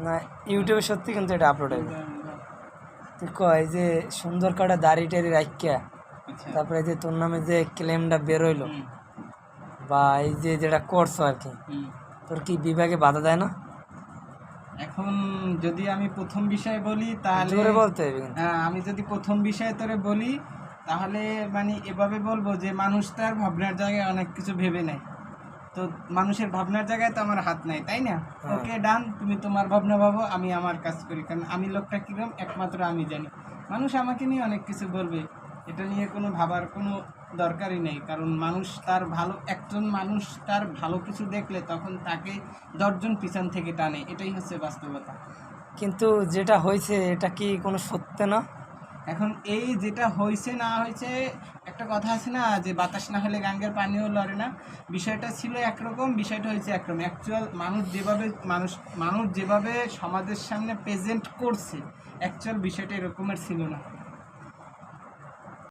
না ইউটিউবে সত্যি কিন্তু এটা আপলোড হবে। তুই কয় যে সুন্দর কাটা দাড়ি টাড়ি রাখিয়া তারপরে যে তোর নামে যে ক্লেমটা বেরোইলো বা এই যে যেটা করছো আর কি, তোর কি বিভাগে বাধা দেয় না? এখন যদি আমি প্রথম বিষয়ে বলি তাহলে জোরে বলতে হবে কিন্তু। আমি যদি প্রথম বিষয়ে তোরে বলি তাহলে মানে এভাবে বলবো যে মানুষ তার ভাবনার জায়গায় অনেক কিছু ভেবে নেয়। তো মানুষের ভাবনার জায়গায় তো আমার হাত নাই, তাই না? ওকে ডান, তুমি তোমার ভাবনা ভাবো, আমি আমার কাজ করি, কারণ আমি লোকটা কিরকম একমাত্র আমি জানি। মানুষ আমাকে নিয়ে অনেক কিছু বলবে, এটা নিয়ে কোনো ভাবার কোনো দরকারই নেই, কারণ মানুষ তার ভালো, একজন মানুষ তার ভালো কিছু দেখলে তখন তাকে 10 জন পিছন থেকে টানে, এটাই হচ্ছে বাস্তবতা। কিন্তু যেটা হয়েছে এটা কি কোনো সত্য না? এখন এই যেটা হয়েছে না হয়েছে, একটা কথা আছে না যে বাতাস না হলে গাঙ্গের পানিও লড়ে না, বিষয়টা ছিল একরকম, বিষয়টা হয়েছে একরকম। অ্যাকচুয়াল মানুষ যেভাবে সমাজের সামনে প্রেজেন্ট করছে, অ্যাকচুয়াল বিষয়টা এরকমের ছিল না।